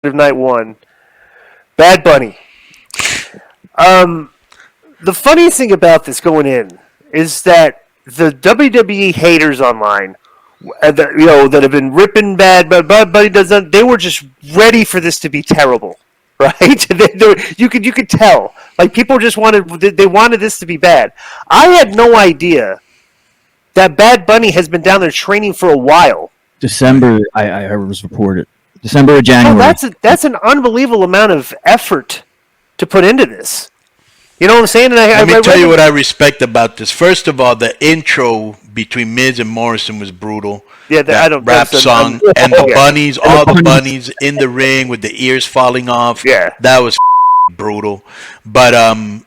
of night one. Bad Bunny. The funniest thing about this going in is that the WWE haters online, that have been ripping Bad Bunny doesn't. They were just ready for this to be terrible, right? You could tell. Like people just wanted this to be bad. I had no idea that Bad Bunny has been down there training for a while. December, I was reported. December or January. Oh, that's an unbelievable amount of effort to put into this. You know what I'm saying? Let me tell you what I respect about this. First of all, the intro between Miz and Morrison was brutal. Yeah, I don't rap song and the bunnies, all the bunnies in the ring with the ears falling off. Yeah, that was brutal. But I'm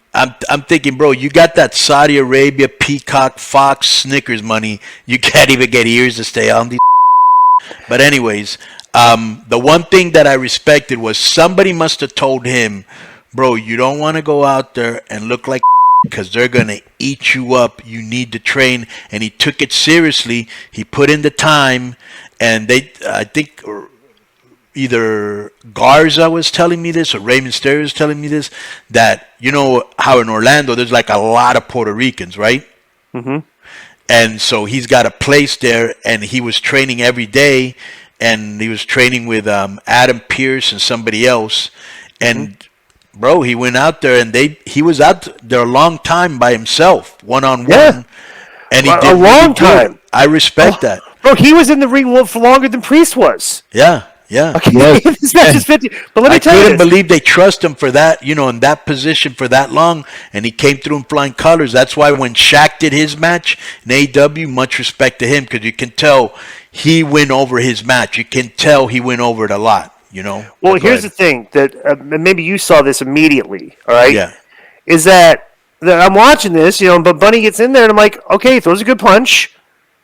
thinking, bro, you got that Saudi Arabia, Peacock, Fox, Snickers money. You can't even get ears to stay on these. But anyways, the one thing that I respected was somebody must have told him, bro, you don't want to go out there and look like because they're going to eat you up. You need to train. And he took it seriously. He put in the time. And I think either Garza was telling me this or Raymond Mysterio was telling me this, that you know how in Orlando there's like a lot of Puerto Ricans, right? Mm-hmm. And so he's got a place there, and he was training every day, and he was training with Adam Pearce and somebody else. And bro, he went out there, and he was out there a long time by himself, one-on-one. Yeah. And he did a long time. I respect that. Bro, he was in the ring for longer than Priest was. Yeah. Okay. This match is 50. But let me tell you, I couldn't believe they trust him for that, in that position for that long, and he came through in flying colors. That's why when Shaq did his match in AEW, much respect to him, because you can tell he went over his match. You can tell he went over it a lot, Well, here's the thing that maybe you saw this immediately. All right. Yeah. Is that I'm watching this, but Bunny gets in there, and I'm like, okay, throws a good punch.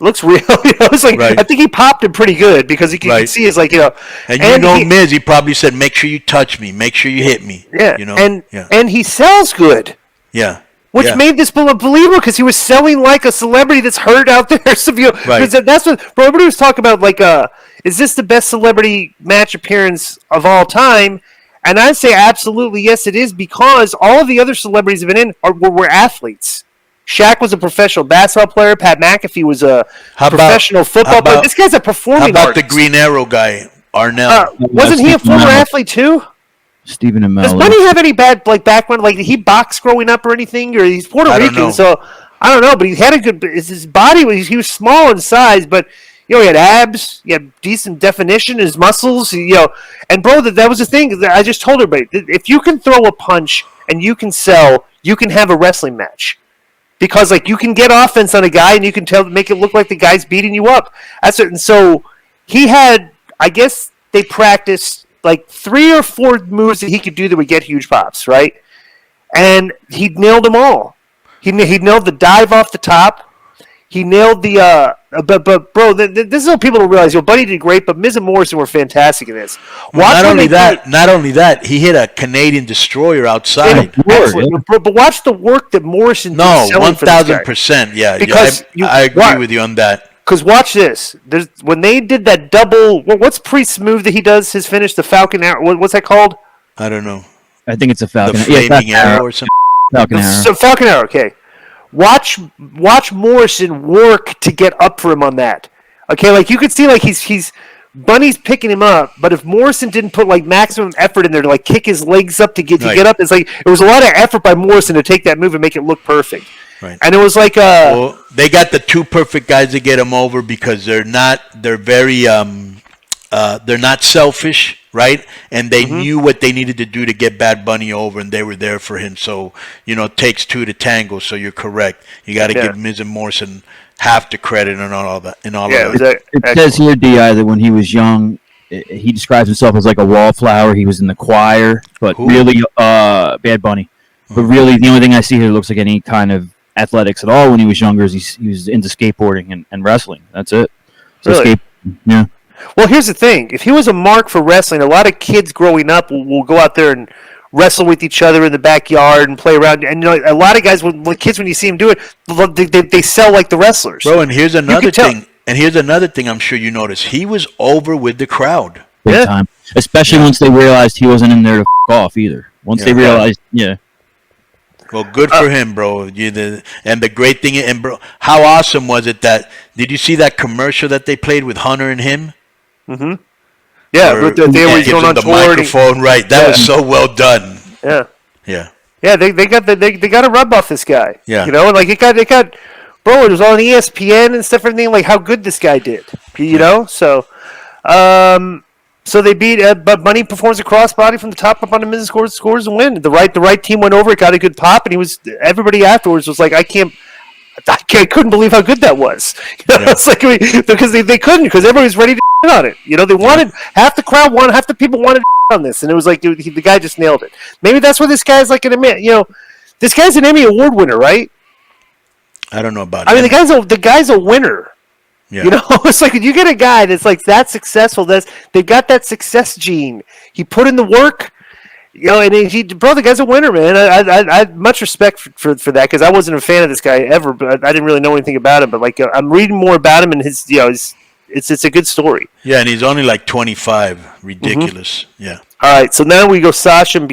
Looks real, It's like right. I think he popped him pretty good because you can see it's like And Miz, he probably said, "Make sure you touch me, make sure you hit me." Yeah, and he sells good. Yeah, which made this believable because he was selling like a celebrity that's heard out there. So that's what bro. Everybody was talking about. Like, is this the best celebrity match appearance of all time? And I'd say absolutely yes, it is because all of the other celebrities have been in were athletes. Shaq was a professional basketball player. Pat McAfee was a professional football player. This guy's a performing artist. How about artist. the Green Arrow guy, Arnell? Wasn't he a former athlete too? Stephen Amell. Does Bunny have any bad background? Like, did he box growing up or anything? Or he's Puerto Rican, so I don't know. But he had a good. His body he was small in size, but he had abs. He had decent definition. His muscles, And bro, that was the thing. I just told everybody: if you can throw a punch and you can sell, you can have a wrestling match. Because you can get offense on a guy and you can make it look like the guy's beating you up. That's it. And so he had, I guess they practiced 3 or 4 moves that he could do that would get huge pops, right? And he nailed them all. He nailed the dive off the top. He nailed the but bro, this is what people don't realize. Buddy did great, but Miz and Morrison were fantastic in this. Not only that, he hit a Canadian destroyer outside. But watch the work that Morrison did. No, 1,000%. Yeah, because I agree with you on that. Because watch this. When they did that double, what's Priest's move that he does? His finish, the Falcon Arrow. What's that called? I don't know. I think it's a Falcon. The flaming arrow or something. Falcon Arrow. So Falcon Arrow. Okay. Watch Morrison work to get up for him on that. Okay, you could see he's Bunny's picking him up, but if Morrison didn't put maximum effort in there to kick his legs up to get up, it's it was a lot of effort by Morrison to take that move and make it look perfect. Right. And it was they got the 2 perfect guys to get him over because they're very they're not selfish. Right, and they knew what they needed to do to get Bad Bunny over, and they were there for him. So it takes 2 to tango. So you're correct. You got to give Miz and Morrison half the credit and all of that. It says here, Di, that when he was young, he describes himself as like a wallflower. He was in the choir, but really, Bad Bunny. But really, the only thing I see here looks like any kind of athletics at all when he was younger is he was into skateboarding and wrestling. That's it. So really? Yeah. Well, here's the thing. If he was a mark for wrestling, a lot of kids growing up will go out there and wrestle with each other in the backyard and play around. And a lot of guys, when you see them do it, they sell like the wrestlers. Bro, and here's another thing. And here's another thing I'm sure you noticed. He was over with the crowd. big time. Especially once they realized he wasn't in there to off either. Once they realized, Well, good for him, bro. And the great thing, and bro, how awesome was it that? Did you see that commercial that they played with Hunter and him? Mm-hmm. Yeah, but they were going on the tour. Microphone, right? That was so well done. Yeah. Yeah. Yeah, they got to rub off this guy. Yeah. You know, and like it got, bro, it was on ESPN and stuff, everything, like how good this guy did. You know? So so they beat but Bunny performs a crossbody from the top up on the middle, scores and win. The right team went over, it got a good pop, and everybody afterwards was like, I couldn't believe how good that was. You know, it's like because they couldn't, because everybody was ready to on it. You know, they wanted half the crowd wanted, half the people wanted on this, and it was like the guy just nailed it. Maybe that's where this guy's like this guy's an Emmy Award winner, right? I don't know about. I mean, the guy's a winner. Yeah. You know, it's like you get a guy that's like that successful. They've got that success gene. He put in the work. You know, and the guy's a winner, man. I much respect for that, because I wasn't a fan of this guy ever, but I didn't really know anything about him. But like, I'm reading more about him, and his, it's a good story. Yeah, and he's only like 25. Ridiculous. Mm-hmm. Yeah. All right, so now we go Sasha and